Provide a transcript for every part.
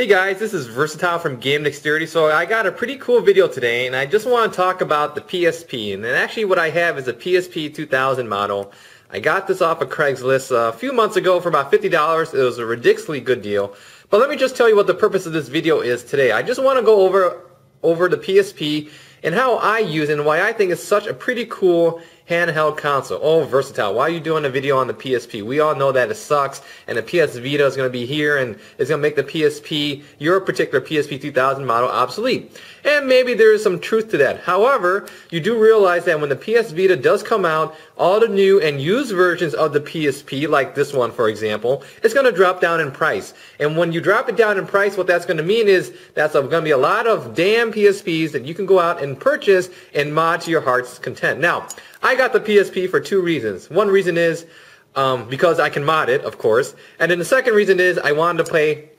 Hey guys, this is Versatile from Game Dexterity. So I got a pretty cool video today and I just want to talk about the PSP. And then actually what I have is a PSP 2000 model. I got this off of Craigslist a few months ago for about $50. It was a ridiculously good deal. But let me just tell you what the purpose of this video is today. I just want to go over the PSP and how I use it and why I think it's such a pretty cool handheld console. Oh, Versatile, why are you doing a video on the PSP? We all know that it sucks, and the PS Vita is going to be here, and it's going to make the PSP, your particular PSP 2000 model, obsolete. And maybe there is some truth to that. However, you do realize that when the PS Vita does come out, all the new and used versions of the PSP, like this one for example, it's going to drop down in price. And when you drop it down in price, what that's going to mean is that's going to be a lot of damn PSPs that you can go out and purchase and mod to your heart's content. Now, I got the PSP for two reasons. One reason is because I can mod it, of course. And then the second reason is I wanted to play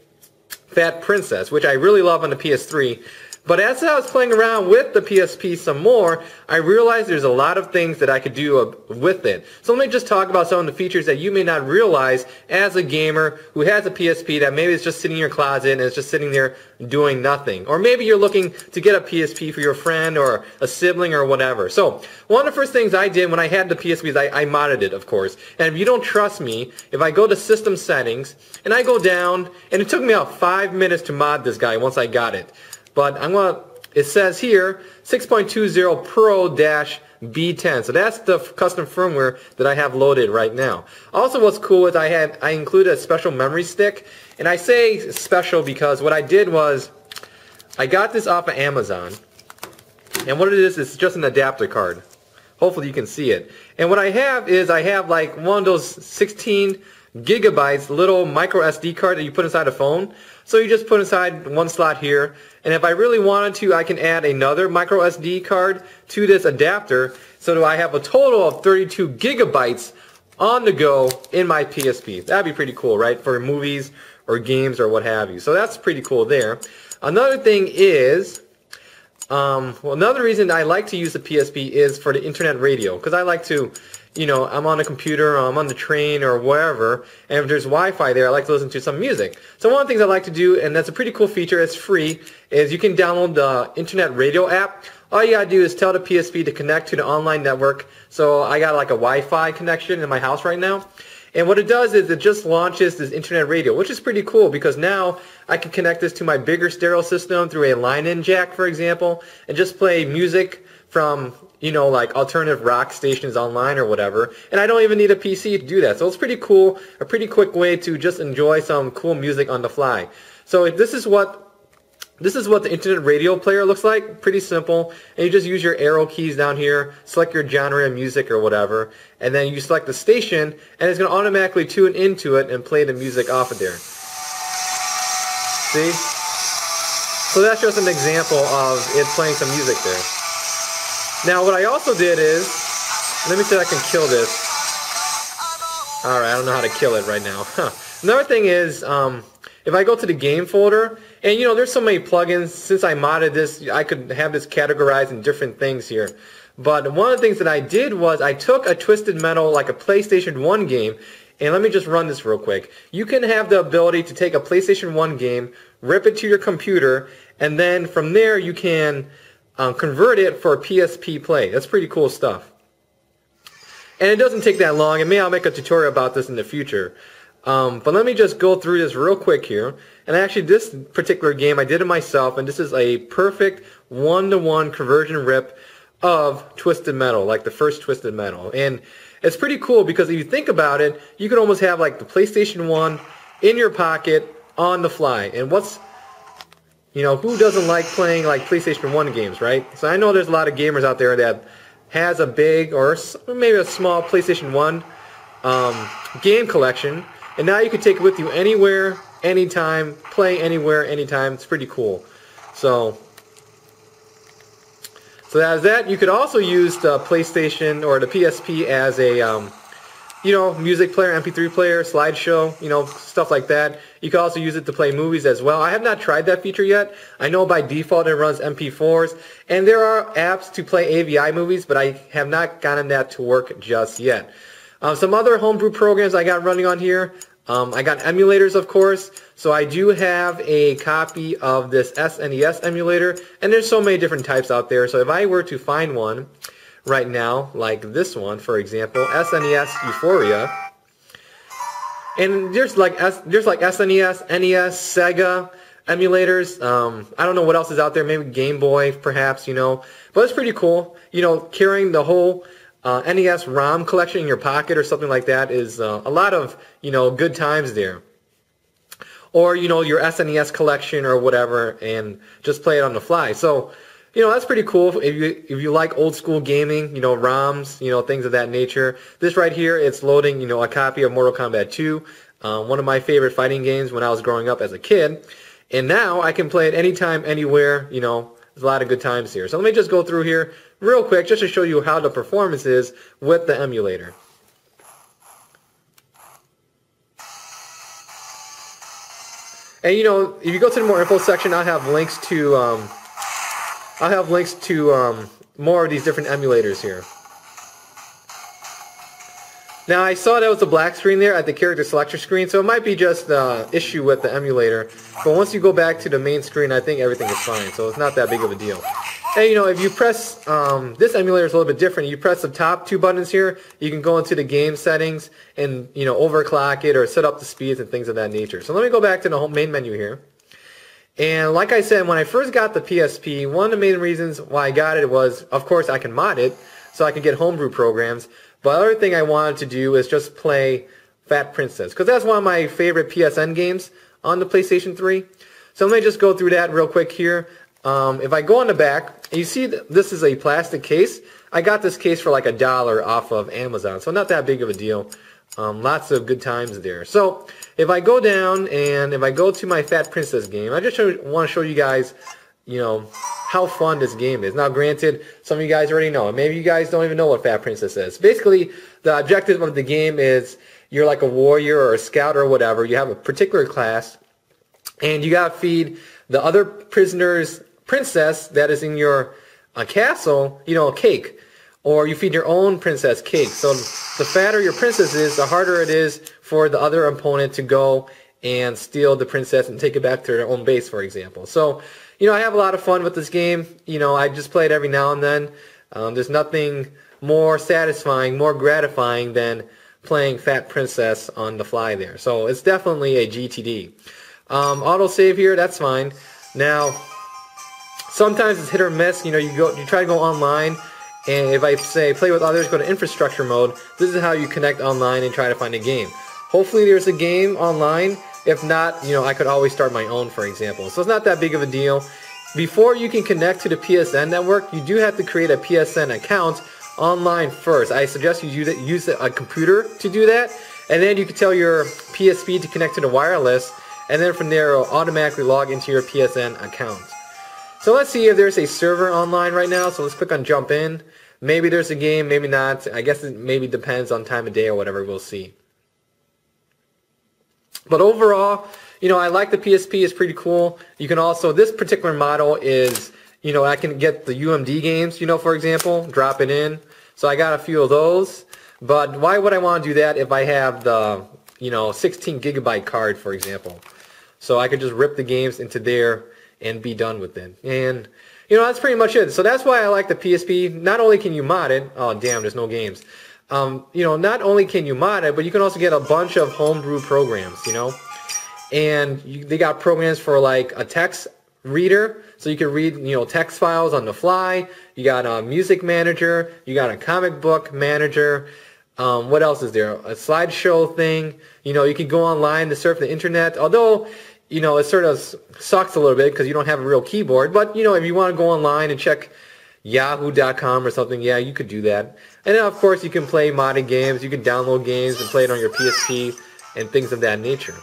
Fat Princess, which I really love on the PS3. But as I was playing around with the PSP some more, I realized there's a lot of things that I could do with it. So let me just talk about some of the features that you may not realize as a gamer who has a PSP that maybe it's just sitting in your closet and it's just sitting there doing nothing. Or maybe you're looking to get a PSP for your friend or a sibling or whatever. So one of the first things I did when I had the PSP is I modded it, of course. And if you don't trust me, if I go to System Settings and I go down, and it took me about 5 minutes to mod this guy once I got it. But it says here 6.20 Pro-B10. So that's the custom firmware that I have loaded right now. Also what's cool is I included a special memory stick. And I say special because what I did was I got this off of Amazon. And what it is just an adapter card. Hopefully you can see it. And what I have is I have like one of those 16 gigabytes little micro SD card that you put inside a phone. So you just put inside one slot here, and if I really wanted to, I can add another micro SD card to this adapter, so that I have a total of 32 gigabytes on the go in my PSP. That'd be pretty cool, right? For movies or games or what have you. So that's pretty cool there. Another thing is, another reason I like to use the PSP is for the internet radio, because I like to, I'm on a computer, or I'm on the train or wherever, and if there's Wi-Fi there, I like to listen to some music. So one of the things I like to do, and that's a pretty cool feature, it's free, is you can download the internet radio app. All you gotta do is tell the PSP to connect to the online network. So I got like a Wi-Fi connection in my house right now. And what it does is it just launches this internet radio, which is pretty cool because now I can connect this to my bigger stereo system through a line-in jack, for example, and just play music from, like alternative rock stations online or whatever. And I don't even need a PC to do that. So it's pretty cool, a pretty quick way to just enjoy some cool music on the fly. So this is what the internet radio player looks like. Pretty simple. And you just use your arrow keys down here, select your genre of music or whatever, and then you select the station, and it's going to automatically tune into it and play the music off of there. See? So that's just an example of it playing some music there. Now what I also did is, let me see if I can kill this. Alright, I don't know how to kill it right now. Another thing is, if I go to the game folder, and there's so many plugins, since I modded this, I could have this categorized in different things here. But one of the things that I did was I took a Twisted Metal, like a PlayStation 1 game, and let me just run this real quick. You can have the ability to take a PlayStation 1 game, rip it to your computer, and then from there you can convert it for PSP play. That's pretty cool stuff. And it doesn't take that long, and maybe I'll make a tutorial about this in the future. But let me just go through this real quick here. And actually this particular game I did it myself, and this is a perfect one-to-one conversion rip of Twisted Metal, like the first Twisted Metal. And it's pretty cool because if you think about it, you could almost have like the PlayStation 1 in your pocket on the fly. And who doesn't like playing like PlayStation 1 games, right? So I know there's a lot of gamers out there that has a big or maybe a small PlayStation 1 game collection. And now you can take it with you anywhere, anytime, play anywhere, anytime. It's pretty cool. So as that, you could also use the PlayStation or the PSP as a, music player, MP3 player, slideshow, stuff like that. You can also use it to play movies as well. I have not tried that feature yet. I know by default it runs MP4s, and there are apps to play AVI movies, but I have not gotten that to work just yet. Some other homebrew programs I got running on here. I got emulators, of course, so I do have a copy of this SNES emulator, and there's so many different types out there, so if I were to find one right now, like this one, for example, SNES Euphoria, and there's like SNES, NES, SEGA emulators. I don't know what else is out there. Maybe Game Boy, perhaps, you know. But it's pretty cool. You know, carrying the whole NES ROM collection in your pocket or something like that is a lot of, you know, good times there. Or, you know, your SNES collection or whatever, and just play it on the fly. So, you know, that's pretty cool if you like old school gaming, you know, ROMs, you know, things of that nature. This right here, it's loading, you know, a copy of Mortal Kombat 2, one of my favorite fighting games when I was growing up as a kid. And now I can play it anytime, anywhere, you know, there's a lot of good times here. So let me just go through here real quick just to show you how the performance is with the emulator. And you know, if you go to the more info section, I'll have links to more of these different emulators here. Now I saw that was a black screen there at the character selection screen, so it might be just the issue with the emulator. But once you go back to the main screen, I think everything is fine, so it's not that big of a deal. And you know, if you press, this emulator is a little bit different. You press the top two buttons here, you can go into the game settings and, you know, overclock it or set up the speeds and things of that nature. So let me go back to the home main menu here. And like I said, when I first got the PSP, one of the main reasons why I got it was, of course, I can mod it, so I can get homebrew programs. But the other thing I wanted to do is just play Fat Princess, because that's one of my favorite PSN games on the PlayStation 3. So let me just go through that real quick here. If I go on the back, you see this is a plastic case. I got this case for like $1 off of Amazon, so not that big of a deal. Lots of good times there. So if I go down and if I go to my Fat Princess game, I just want to show you guys, you know, how fun this game is. Now granted, some of you guys already know, maybe you guys don't even know what Fat Princess is. Basically, the objective of the game is you're like a warrior or a scout or whatever. You have a particular class, and you gotta feed the other prisoner's princess that is in your castle, you know, a cake. Or you feed your own princess cake. So the fatter your princess is, the harder it is for the other opponent to go and steal the princess and take it back to their own base, for example. So, you know, I have a lot of fun with this game. You know, I just play it every now and then. There's nothing more satisfying, more gratifying than playing Fat Princess on the fly there. So it's definitely a GTD. Autosave here, that's fine. Now, sometimes it's hit or miss. You know, you try to go online, and if I say play with others, go to infrastructure mode. This is how you connect online and try to find a game. Hopefully there's a game online. If not, you know, I could always start my own, for example. So it's not that big of a deal. Before you can connect to the PSN network, you do have to create a PSN account online first. I suggest you use a computer to do that, and then you can tell your PSP to connect to the wireless, and then from there it'll automatically log into your PSN account. So let's see if there's a server online right now. So let's click on jump in. Maybe there's a game, maybe not. I guess it maybe depends on time of day or whatever, we'll see. But overall, you know, I like the PSP, it's pretty cool. You can also, this particular model is, you know, I can get the UMD games, you know, for example, drop it in. So I got a few of those. But why would I want to do that if I have the, you know, 16 gigabyte card, for example? So I could just rip the games into there and be done with it. And, you know, that's pretty much it. So that's why I like the PSP. Not only can you mod it, oh damn, there's no games. You know, not only can you mod it, but you can also get a bunch of homebrew programs, you know. And they got programs for like a text reader, so you can read, you know, text files on the fly. You got a music manager, you got a comic book manager. What else is there? A slideshow thing. You know, you can go online to surf the internet, although, you know, it sort of sucks a little bit because you don't have a real keyboard. But, you know, if you want to go online and check yahoo.com or something, yeah, you could do that. And then, of course, you can play modded games. You can download games and play it on your PSP and things of that nature.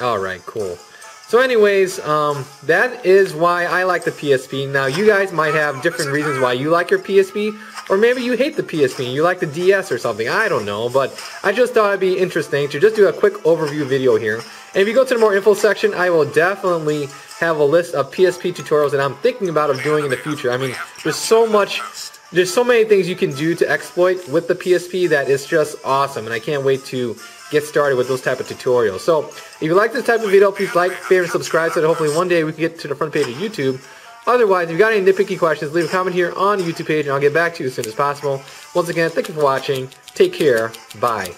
Alright, cool. So anyways, that is why I like the PSP. Now, you guys might have different reasons why you like your PSP, or maybe you hate the PSP and you like the DS or something. I don't know, but I just thought it'd be interesting to just do a quick overview video here. And if you go to the more info section, I will definitely have a list of PSP tutorials that I'm thinking about doing in the future. I mean, there's so much There's so many things you can do to exploit with the PSP that is just awesome, and I can't wait to get started with those type of tutorials. So if you like this type of video, please like, favorite, subscribe so that hopefully one day we can get to the front page of YouTube. Otherwise, if you've got any nitpicky questions, leave a comment here on the YouTube page and I'll get back to you as soon as possible. Once again, thank you for watching. Take care. Bye.